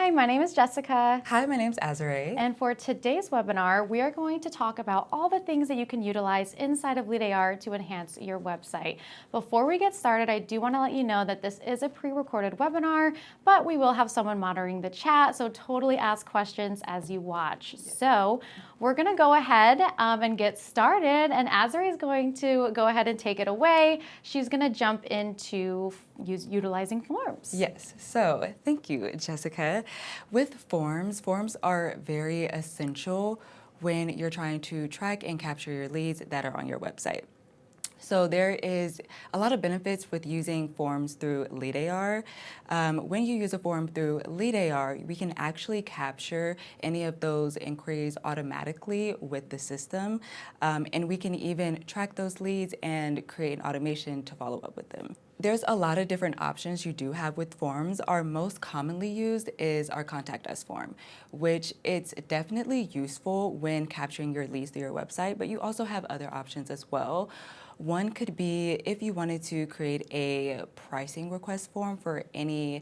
Hi, my name is Jessica. Hi, my name's Azare. And for today's webinar, we are going to talk about all the things that you can utilize inside of LeadAR to enhance your website. Before we get started, I do want to let you know that this is a pre-recorded webinar, but we will have someone monitoring the chat, so totally ask questions as you watch. So we're going to go ahead and get started, and Azare is going to go ahead and take it away. She's going to jump into utilizing forms. Yes, so thank you, Jessica. With forms are very essential when you're trying to track and capture your leads that are on your website. So there is a lot of benefits with using forms through LeadAR. When you use a form through LeadAR, we can actually capture any of those inquiries automatically with the system, and we can even track those leads and create an automation to follow up with them. There's a lot of different options you do have with forms. Our most commonly used is our Contact Us form, which it's definitely useful when capturing your leads through your website, but you also have other options as well. One could be if you wanted to create a pricing request form for any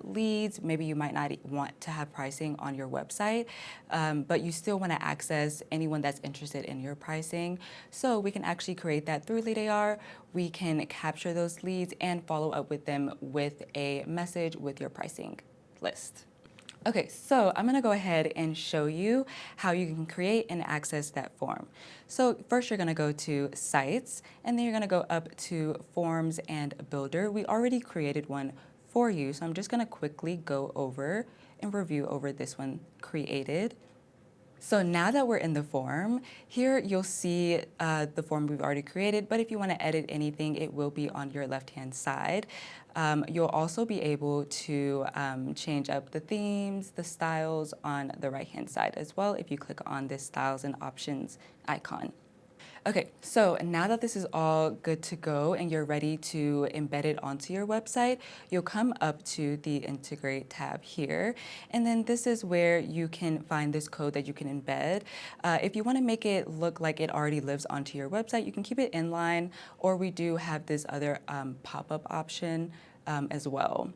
leads. Maybe you might not want to have pricing on your website, but you still want to access anyone that's interested in your pricing. So we can actually create that through LeadAR. We can capture those leads and follow up with them with a message with your pricing list. Okay, so I'm gonna go ahead and show you how you can create and access that form. So first you're gonna go to Sites, and then you're gonna go up to Forms and Builder. We already created one for you, so I'm just gonna quickly go over and review over this one created. So now that we're in the form, here you'll see the form we've already created, but if you want to edit anything, it will be on your left-hand side. You'll also be able to change up the themes, the styles on the right-hand side as well if you click on this Styles and Options icon. Okay, so now that this is all good to go and you're ready to embed it onto your website, you'll come up to the Integrate tab here, and then this is where you can find this code that you can embed. If you want to make it look like it already lives onto your website, you can keep it inline, or we do have this other pop-up option as well.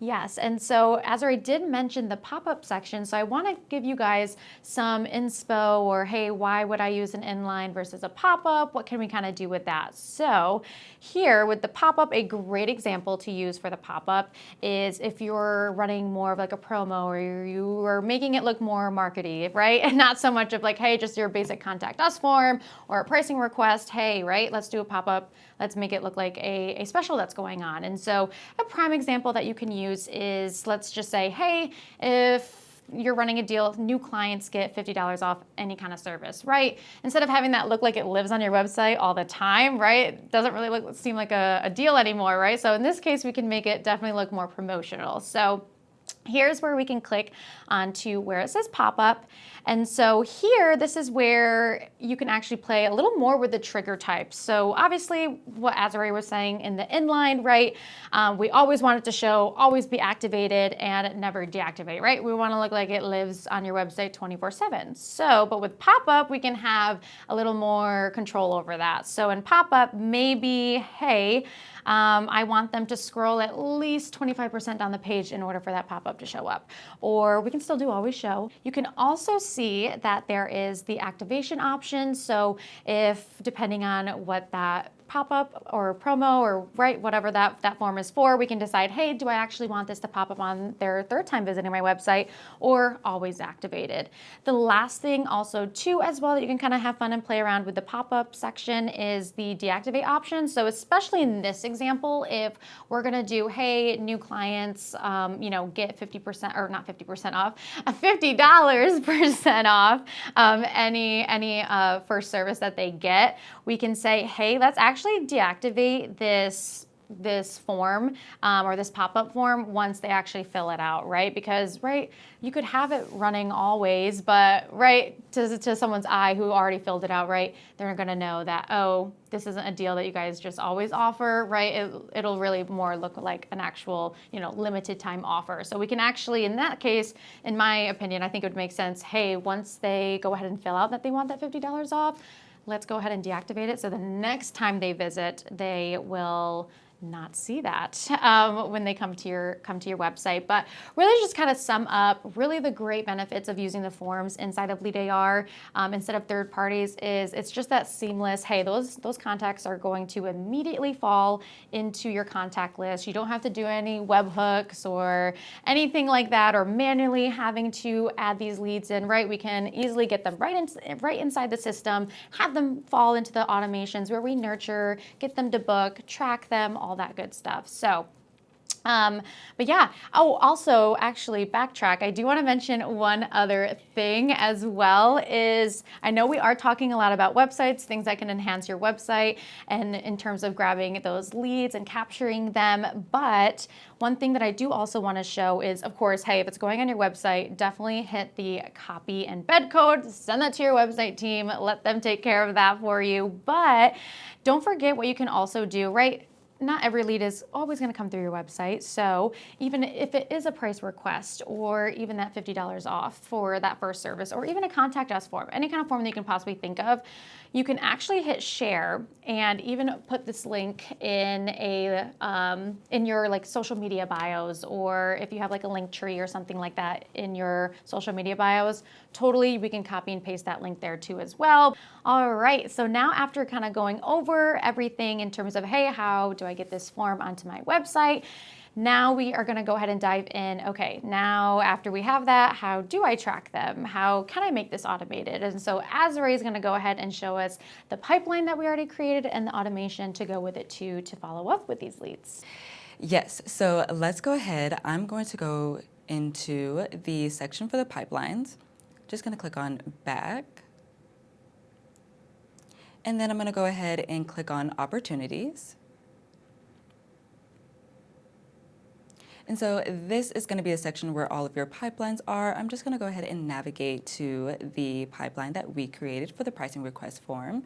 Yes, and so Azare did mention the pop-up section, so I want to give you guys some inspo, or hey, why would I use an inline versus a pop-up? What can we kind of do with that? So here with the pop-up, a great example to use for the pop-up is if you're running more of like a promo, or you are making it look more markety, right? And not so much of like, hey, just your basic Contact Us form or a pricing request. Hey, right, let's do a pop-up. Let's make it look like a special that's going on. And so a prime example that you can use is, let's just say, hey, if you're running a deal, new clients get $50 off any kind of service, right? Instead of having that look like it lives on your website all the time, right? It doesn't really seem like a deal anymore, right? So in this case, we can make it definitely look more promotional. So here's where we can click onto where it says pop-up. And so here, this is where you can actually play a little more with the trigger types. So obviously what Azare was saying in the inline, right? We always want it to show, always be activated and never deactivate, right? We want to look like it lives on your website 24/7. So, but with pop-up, we can have a little more control over that. So in pop-up, maybe, hey, I want them to scroll at least 25% down the page in order for that pop-up to show up. Or we can still do always show. You can also see that there is the activation option. So if, depending on what that pop-up or promo or right, whatever that form is for, we can decide, hey, do I actually want this to pop up on their third time visiting my website, or always activated. The last thing also too as well that you can kind of have fun and play around with the pop-up section is the deactivate option. So especially in this example, if we're gonna do, hey, new clients, get 50% or not 50% off, $50% off any first service that they get, we can say, hey, let's actually deactivate this form or this pop-up form once they actually fill it out, right? Because, right, you could have it running always, but, right, to someone's eye who already filled it out, right, they're gonna know that, oh, this isn't a deal that you guys just always offer, right? It'll really more look like an actual, limited time offer. So we can actually, in that case, in my opinion, I think it would make sense, hey, once they go ahead and fill out that they want that $50 off, let's go ahead and deactivate it. So the next time they visit, they will not see that when they come to your website. But really just kind of sum up really the great benefits of using the forms inside of LeadAR instead of third parties is it's just that seamless, hey, those contacts are going to immediately fall into your contact list. You don't have to do any webhooks or anything like that, or manually having to add these leads in, right? We can easily get them right inside the system, have them fall into the automations where we nurture, get them to book, track them, all that good stuff. So but yeah, oh, also actually backtrack. I do want to mention one other thing as well is I know we are talking a lot about websites, things that can enhance your website and in terms of grabbing those leads and capturing them. But one thing that I do also want to show is, of course, hey, if it's going on your website, definitely hit the copy embed code, send that to your website team, let them take care of that for you. But don't forget what you can also do, right? Not every lead is always going to come through your website. So even if it is a price request or even that $50 off for that first service or even a contact us form, any kind of form that you can possibly think of, you can actually hit share and even put this link in in your like social media bios, or if you have like a link tree or something like that in your social media bios, totally we can copy and paste that link there too as well. All right, so now after kind of going over everything in terms of, hey, how do I get this form onto my website? Now we are going to go ahead and dive in. Okay, now after we have that, how do I track them? How can I make this automated? And so Azure is going to go ahead and show us the pipeline that we already created and the automation to go with it too, to follow up with these leads. Yes, so let's go ahead. I'm going to go into the section for the pipelines. Just going to click on back. And then I'm going to go ahead and click on opportunities. And so this is going to be a section where all of your pipelines are. I'm just going to go ahead and navigate to the pipeline that we created for the pricing request form.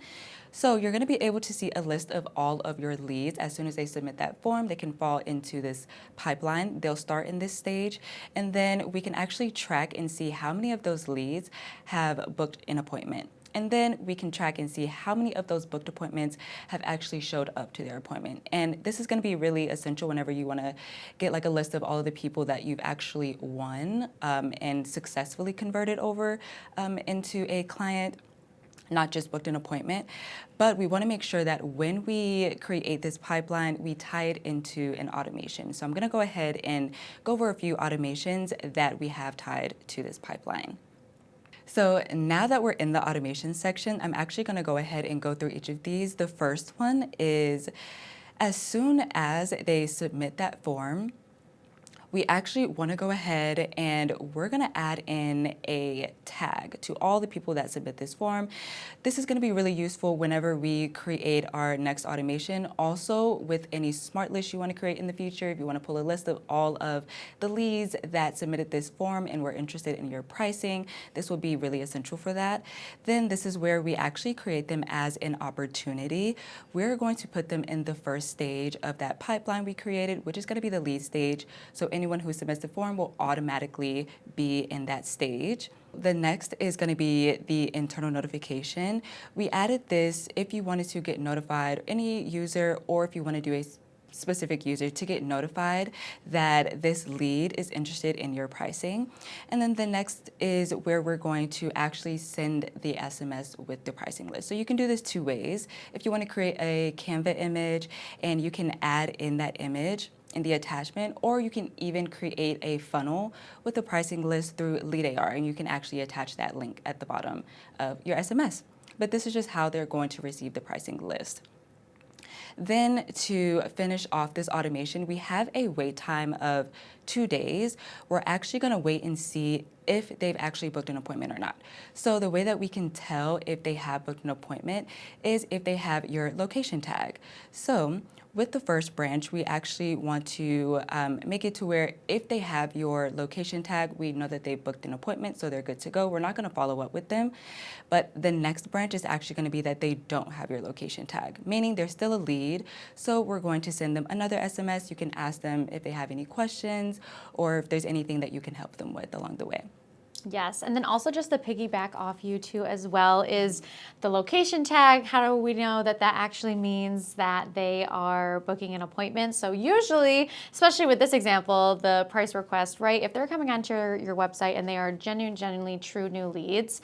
So you're going to be able to see a list of all of your leads. As soon as they submit that form, they can fall into this pipeline. They'll start in this stage, and then we can actually track and see how many of those leads have booked an appointment. And then we can track and see how many of those booked appointments have actually showed up to their appointment. And this is going to be really essential whenever you want to get like a list of all of the people that you've actually won and successfully converted over into a client, not just booked an appointment. But we want to make sure that when we create this pipeline, we tie it into an automation. So I'm going to go ahead and go over a few automations that we have tied to this pipeline. So now that we're in the automation section, I'm actually going to go ahead and go through each of these. The first one is as soon as they submit that form, we actually want to go ahead and we're going to add in a tag to all the people that submit this form. This is going to be really useful whenever we create our next automation. Also, with any smart list you want to create in the future, if you want to pull a list of all of the leads that submitted this form and were interested in your pricing, this will be really essential for that. Then this is where we actually create them as an opportunity. We're going to put them in the first stage of that pipeline we created, which is going to be the lead stage. So anyone who submits the form will automatically be in that stage. The next is going to be the internal notification. We added this if you wanted to get notified, any user, or if you want to do a specific user to get notified that this lead is interested in your pricing. And then the next is where we're going to actually send the SMS with the pricing list. So you can do this two ways. If you want to create a Canva image and you can add in that image in the attachment, or you can even create a funnel with the pricing list through LeadAR, and you can actually attach that link at the bottom of your SMS. But this is just how they're going to receive the pricing list. Then to finish off this automation, we have a wait time of 2 days. We're actually going to wait and see if they've actually booked an appointment or not. So the way that we can tell if they have booked an appointment is if they have your location tag. So with the first branch, we actually want to make it to where if they have your location tag, we know that they booked an appointment, so they're good to go. We're not going to follow up with them. But the next branch is actually going to be that they don't have your location tag, meaning they're still a lead. So we're going to send them another SMS. You can ask them if they have any questions or if there's anything that you can help them with along the way. Yes, and then also just to piggyback off you too as well is the location tag. How do we know that that actually means that they are booking an appointment? So usually, especially with this example, the price request, right? If they're coming onto your website and they are genuinely true new leads,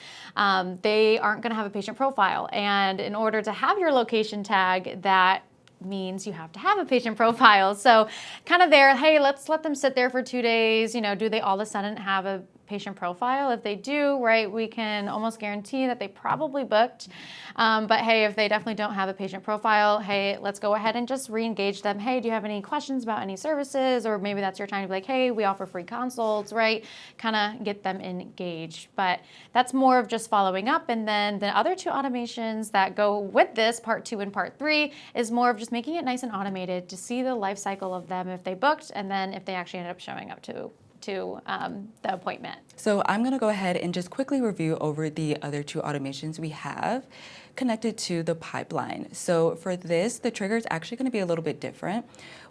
they aren't going to have a patient profile. And in order to have your location tag, that means you have to have a patient profile. So kind of there, hey, let's let them sit there for 2 days. You know, do they all of a sudden have a patient profile? If they do, right, we can almost guarantee that they probably booked. But hey, if they definitely don't have a patient profile, hey, let's go ahead and just re-engage them. Hey, do you have any questions about any services? Or maybe that's your time to be like, hey, we offer free consults, right? Kind of get them engaged. But that's more of just following up. And then the other two automations that go with this, part 2 and part 3, is more of just making it nice and automated to see the life cycle of them if they booked and then if they actually ended up showing up to the appointment. So I'm going to go ahead and just quickly review over the other 2 automations we have connected to the pipeline. So for this, the trigger is actually going to be a little bit different.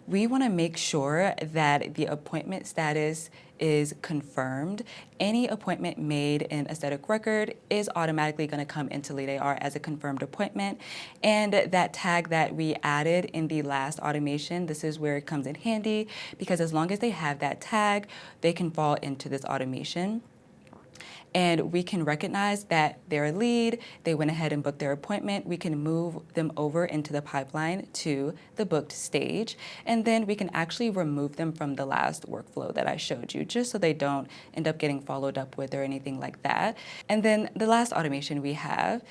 We want to make sure that the appointment status is confirmed. Any appointment made in Aesthetic Record is automatically going to come into LeadAR as a confirmed appointment. And that tag that we added in the last automation, this is where it comes in handy, because as long as they have that tag, they can fall into this automation. And we can recognize that they're a lead, they went ahead and booked their appointment. We can move them over into the pipeline to the booked stage. And then we can actually remove them from the last workflow that I showed you, just so they don't end up getting followed up with or anything like that. And then the last automation we have,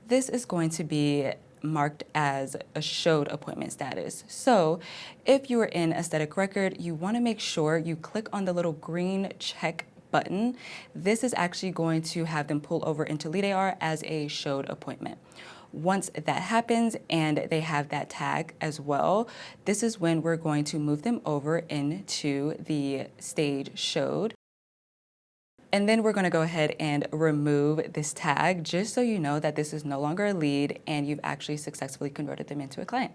this is going to be marked as a showed appointment status. So if you are in Aesthetic Record, you want to make sure you click on the little green check button. This is actually going to have them pull over into LeadAR as a showed appointment. Once that happens and they have that tag as well, this is when we're going to move them over into the stage showed. And then we're going to go ahead and remove this tag just so you know that this is no longer a lead and you've actually successfully converted them into a client.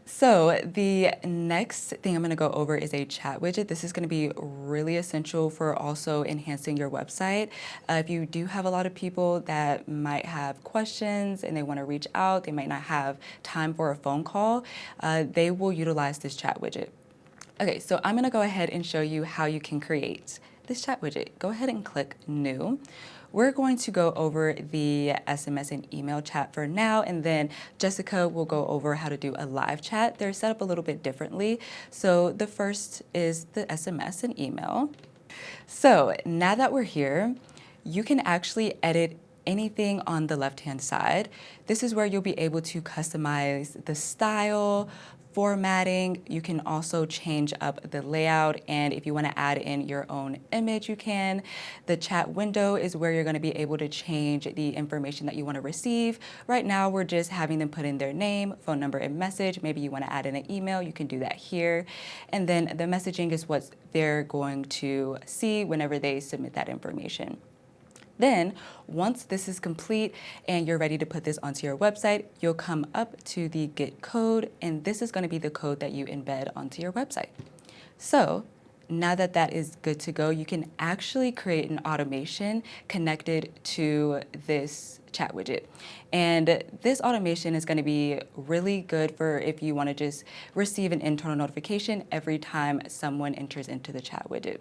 So the next thing I'm going to go over is a chat widget. This is going to be really essential for also enhancing your website. If you do have a lot of people that might have questions and they want to reach out, they might not have time for a phone call, they will utilize this chat widget. Okay, so I'm going to go ahead and show you how you can create this chat widget. Go ahead and click New. We're going to go over the SMS and email chat for now, and then Jessica will go over how to do a live chat. They're set up a little bit differently. So the first is the SMS and email. So now that we're here, you can actually edit anything on the left-hand side. This is where you'll be able to customize the style, formatting. You can also change up the layout, and if you want to add in your own image, you can. The chat window is where you're going to be able to change the information that you want to receive. Right now, we're just having them put in their name, phone number, and message. Maybe you want to add in an email, you can do that here. And then the messaging is what they're going to see whenever they submit that information. Then, once this is complete and you're ready to put this onto your website, you'll come up to the Get Code, and this is going to be the code that you embed onto your website. So, now that that is good to go, you can actually create an automation connected to this chat widget. And this automation is going to be really good for if you want to just receive an internal notification every time someone enters into the chat widget.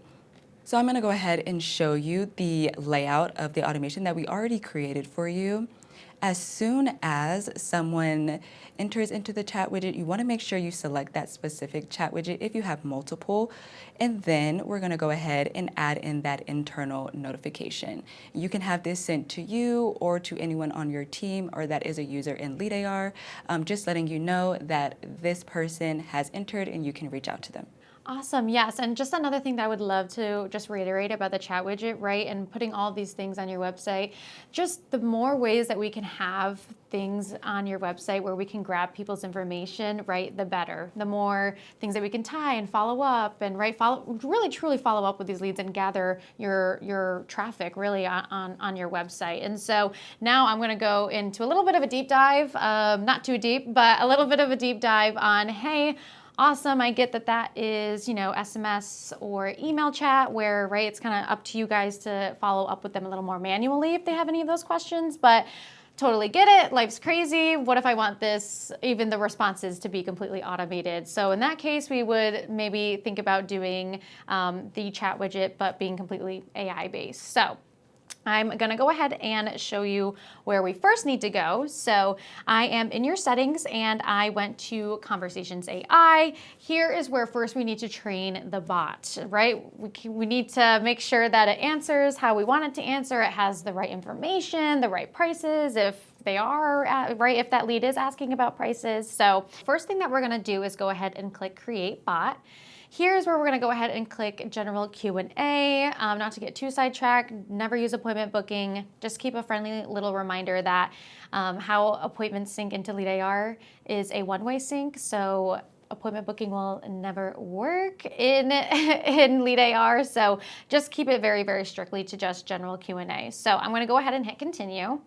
So I'm going to go ahead and show you the layout of the automation that we already created for you. As soon as someone enters into the chat widget, you want to make sure you select that specific chat widget if you have multiple. And then we're going to go ahead and add in that internal notification. You can have this sent to you or to anyone on your team or that is a user in LeadAR, just letting you know that this person has entered and you can reach out to them. Awesome, yes, and just another thing that I would love to just reiterate about the chat widget, right, and putting all these things on your website, just the more ways that we can have things on your website where we can grab people's information, right, the better. The more things that we can tie and follow up and, right, really truly follow up with these leads and gather your traffic really on your website. And so now I'm going to go into a little bit of a deep dive, not too deep, but a little bit of a deep dive on, hey, awesome. I get that that is, SMS or email chat where, right, it's kind of up to you guys to follow up with them a little more manually if they have any of those questions, but totally get it. Life's crazy. What if I want this, even the responses to be completely automated? So in that case, we would maybe think about doing the chat widget, but being completely AI based. So I'm going to go ahead and show you where we first need to go. So I am in your settings and I went to Conversations AI. Here is where first we need to train the bot, right? We need to make sure that it answers how we want it to answer. It has the right information, the right prices, if they are, right, if that lead is asking about prices. So first thing that we're going to do is go ahead and click Create Bot. Here's where we're going to go ahead and click General Q&A. Not to get too sidetracked, never use appointment booking. Just keep a friendly little reminder that how appointments sync into LeadAR is a one-way sync. So appointment booking will never work in LeadAR. So just keep it very, very strictly to just General Q&A. So I'm going to go ahead and hit Continue.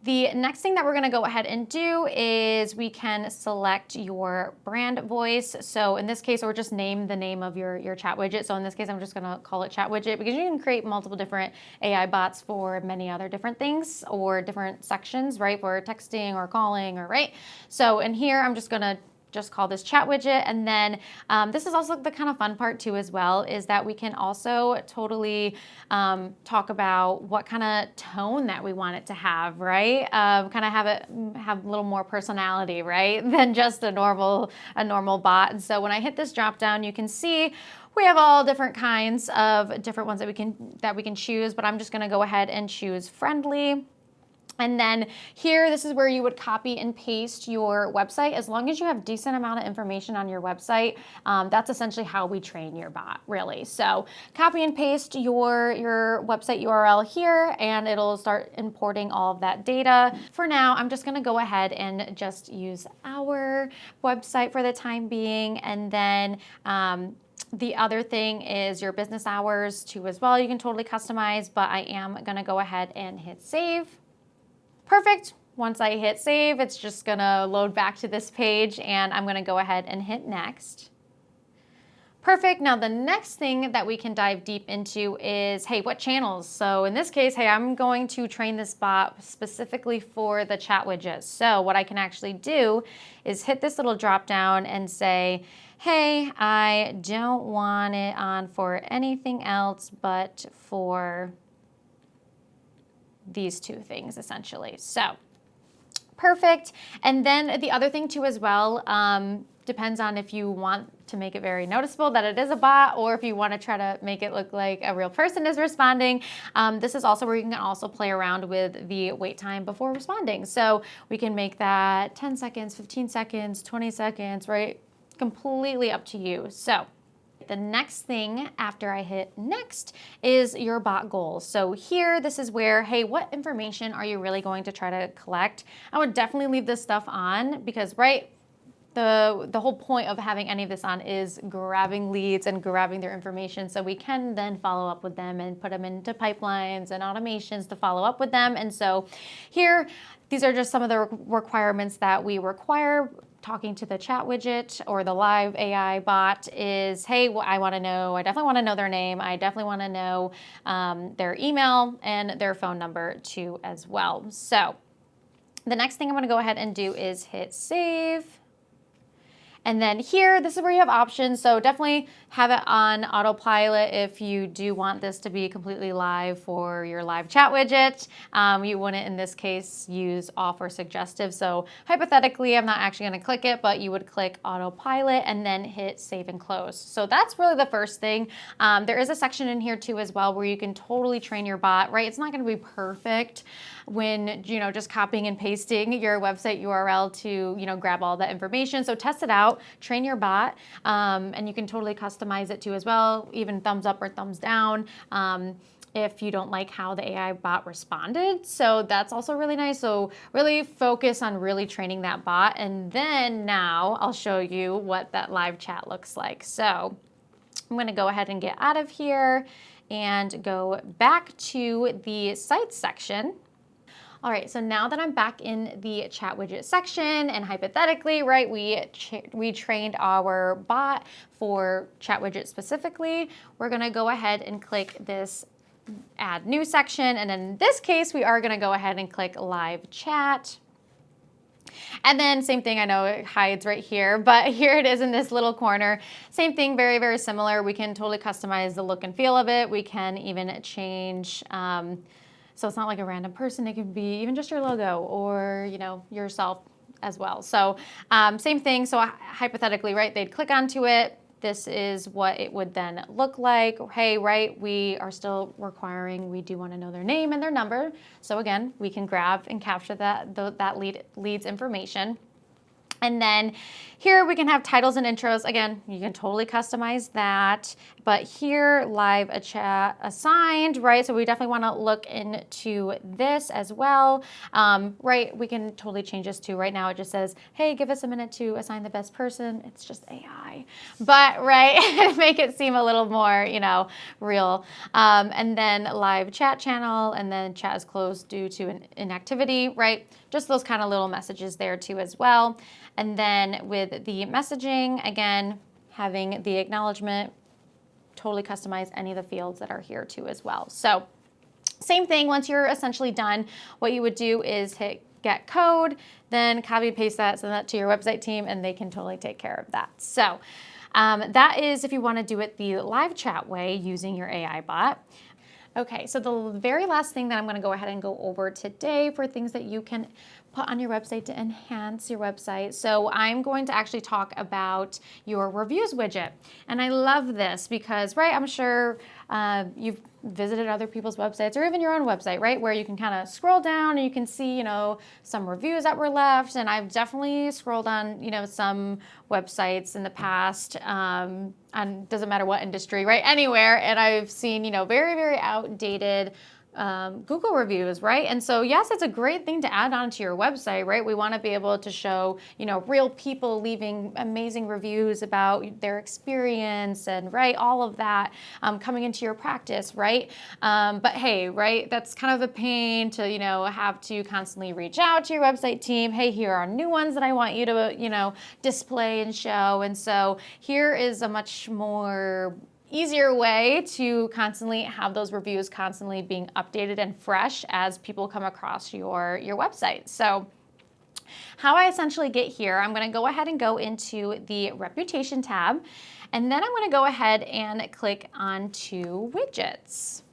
The next thing that we're going to go ahead and do is we can select your brand voice. So in this case, or just name the name of your chat widget. So in this case, I'm just going to call it chat widget because you can create multiple different AI bots for many other different things or different sections, right? For texting or calling or right. So in here, I'm just going to just call this chat widget. And then this is also the kind of fun part too as well, is that we can also totally talk about what kind of tone that we want it to have, right? Kind of have a little more personality, right? Than just a normal bot. And so when I hit this drop down, you can see we have all different kinds of different ones that we can choose, but I'm just gonna go ahead and choose friendly. And then here, this is where you would copy and paste your website. As long as you have decent amount of information on your website, that's essentially how we train your bot, really. So copy and paste your website URL here, and it'll start importing all of that data. For now, I'm just gonna go ahead and just use our website for the time being. And then the other thing is your business hours too as well. You can totally customize, but I am gonna go ahead and hit save. Perfect. Once I hit save, it's just gonna load back to this page and I'm gonna go ahead and hit next. Perfect. Now the next thing that we can dive deep into is, hey, what channels? So in this case, hey, I'm going to train this bot specifically for the chat widgets. So what I can actually do is hit this little drop down and say, hey, I don't want it on for anything else but for these two things essentially. So perfect. And then the other thing too as well, depends on if you want to make it very noticeable that it is a bot or if you want to try to make it look like a real person is responding. This is also where you can also play around with the wait time before responding. So we can make that 10 seconds, 15 seconds, 20 seconds, right? Completely up to you. So the next thing after I hit next is your bot goals. So here, this is where, hey, what information are you really going to try to collect? I would definitely leave this stuff on because, right, the whole point of having any of this on is grabbing leads and grabbing their information so we can then follow up with them and put them into pipelines and automations to follow up with them. And so here, these are just some of the requirements that we require talking to the chat widget or the live AI bot is, hey, I definitely want to know their name. I definitely want to know their email and their phone number too as well. So the next thing I'm going to go ahead and do is hit save. And then here, this is where you have options. So definitely have it on autopilot if you do want this to be completely live for your live chat widget. You wouldn't, in this case, use off or suggestive. So hypothetically, I'm not actually going to click it, but you would click autopilot and then hit save and close. So that's really the first thing. There is a section in here too as well where you can totally train your bot, right? It's not going to be perfect when, just copying and pasting your website URL to, grab all that information. So test it out, train your bot, and you can totally customize it too as well, even thumbs up or thumbs down if you don't like how the AI bot responded. So that's also really nice. So really focus on really training that bot. And then now I'll show you what that live chat looks like. So I'm going to go ahead and get out of here and go back to the sites section. All right, so now that I'm back in the chat widget section, and hypothetically, right, we trained our bot for chat widget specifically, we're gonna go ahead and click this add new section. And in this case, we are gonna go ahead and click live chat. And then same thing, I know it hides right here, but here it is in this little corner. Same thing, very, very similar. We can totally customize the look and feel of it. We can even change, so it's not like a random person. It can be even just your logo or, you know, yourself as well. So same thing. So hypothetically, right, they'd click onto it. This is what it would then look like. Hey, right, we are still requiring, we do want to know their name and their number. So again, we can grab and capture that lead's information. And then here we can have titles and intros. Again, you can totally customize that. But here, live a chat assigned, right? So we definitely want to look into this as well, right? We can totally change this to, right now it just says, hey, give us a minute to assign the best person. It's just AI. But, right, make it seem a little more, you know, real. And then live chat channel, and then chat is closed due to an inactivity, right? Just those kind of little messages there too as well. And then with the messaging, again, having the acknowledgement, totally customize any of the fields that are here too as well. So same thing, once you're essentially done, what you would do is hit get code, then copy paste that, send that to your website team, and they can totally take care of that. So that is if you want to do it the live chat way using your AI bot. Okay, so the very last thing that I'm going to go ahead and go over today for things that you can put on your website to enhance your website. So I'm going to actually talk about your reviews widget. And I love this because, right, I'm sure you've visited other people's websites or even your own website, right, where you can kind of scroll down and you can see, you know, some reviews that were left. And I've definitely scrolled on, you know, some websites in the past, and doesn't matter what industry, right, anywhere. And I've seen, you know, very, very outdated Google reviews, right? And so yes, it's a great thing to add onto your website, right? We want to be able to show, you know, real people leaving amazing reviews about their experience and, right, all of that coming into your practice, right? But hey, right, that's kind of a pain to, you know, have to constantly reach out to your website team. Hey, here are new ones that I want you to, you know, display and show. And so here is a much more easier way to constantly have those reviews constantly being updated and fresh as people come across your website. So how I essentially get here, I'm going to go ahead and go into the reputation tab, and then I'm going to go ahead and click onto widgets.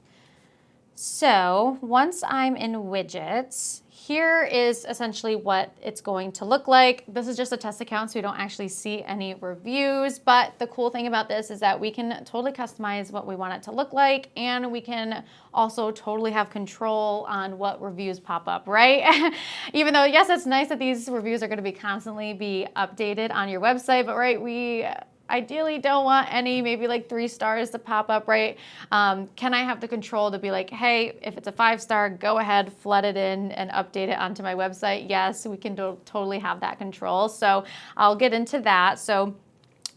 So once I'm in widgets, here is essentially what it's going to look like. This is just a test account, so we don't actually see any reviews. But the cool thing about this is that we can totally customize what we want it to look like, and we can also totally have control on what reviews pop up, right? Even though, yes, it's nice that these reviews are going to be constantly be updated on your website, but right, we ideally don't want any maybe like 3 stars to pop up, right? Can I have the control to be like, hey, if it's a 5-star, go ahead, flood it in and update it onto my website? Yes, we can totally have that control. So I'll get into that. So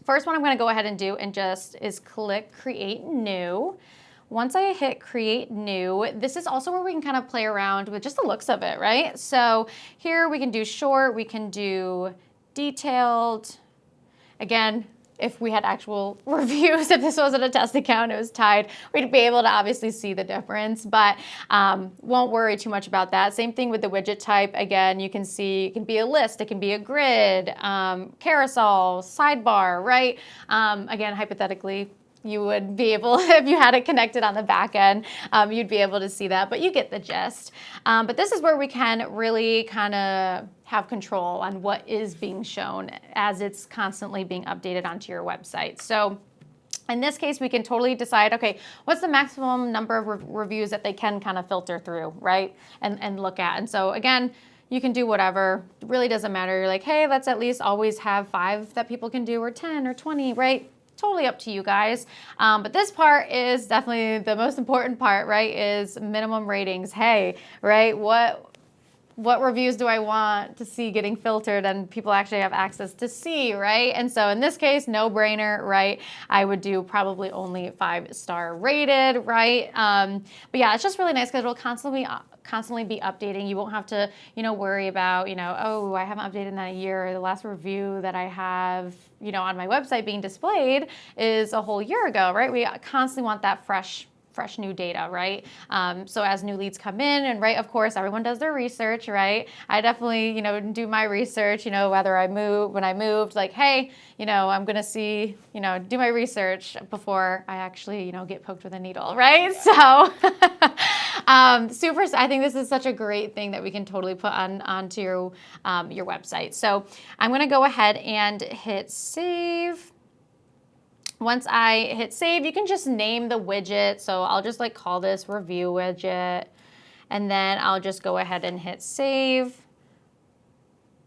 first one I'm going to go ahead and do and just is click create new. Once I hit create new, this is also where we can kind of play around with just the looks of it, right? So here we can do short, we can do detailed. Again, if we had actual reviews, if this wasn't a test account, it was tied, we'd be able to obviously see the difference, but won't worry too much about that. Same thing with the widget type. Again, you can see it can be a list, it can be a grid, carousel, sidebar, right? Again, hypothetically, you would be able, if you had it connected on the back end, you'd be able to see that, but you get the gist. But this is where we can really kind of have control on what is being shown as it's constantly being updated onto your website. So in this case, we can totally decide, okay, what's the maximum number of reviews that they can kind of filter through, right? And look at. And so again, you can do whatever, it really doesn't matter. You're like, hey, let's at least always have 5 that people can do, or 10 or 20, right? Totally up to you guys. But this part is definitely the most important part, right? Is minimum ratings. Hey, right? what reviews do I want to see getting filtered and people actually have access to see, right? And so in this case, no brainer, right? I would do probably only 5-star rated, right? But yeah, it's just really nice because it'll constantly be updating. You won't have to, worry about, oh, I haven't updated in that a year. The last review that I have, on my website being displayed is a whole year ago, right? We constantly want that fresh new data, right? So as new leads come in, and right, of course, everyone does their research, right? I definitely, do my research, whether when I moved, like, hey, I'm gonna see, do my research before I actually, get poked with a needle, right? So, I think this is such a great thing that we can totally put onto your website. So I'm gonna go ahead and hit save. Once I hit save, you can just name the widget. So I'll just call this review widget, and then I'll just go ahead and hit save.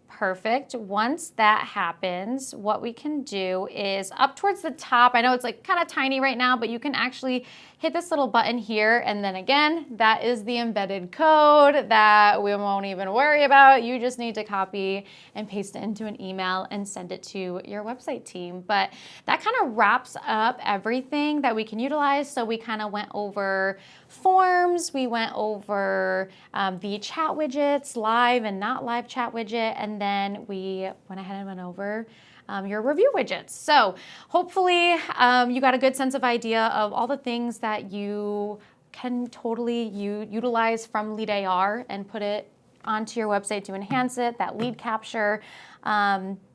Perfect. Once that happens, what we can do is up towards the top. I know it's kind of tiny right now, but you can actually hit this little button here. And then again, that is the embedded code that we won't even worry about. You just need to copy and paste it into an email and send it to your website team. But that kind of wraps up everything that we can utilize. So we kind of went over forms, we went over the chat widgets, live and not live chat widget, and then we went ahead and went over your review widgets. So hopefully you got a good sense of idea of all the things that you can totally utilize from LeadAR and put it onto your website to enhance it, that lead capture.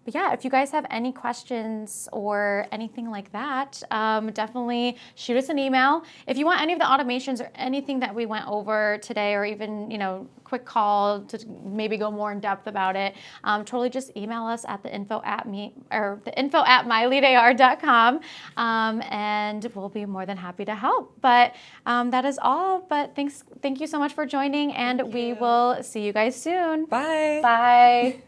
But yeah, if you guys have any questions or anything like that, definitely shoot us an email. If you want any of the automations or anything that we went over today, or even, quick call to maybe go more in depth about it, totally just email us at the info at myleadar.com, and we'll be more than happy to help. But that is all. But thank you so much for joining, and we will see you guys soon. Bye. Bye.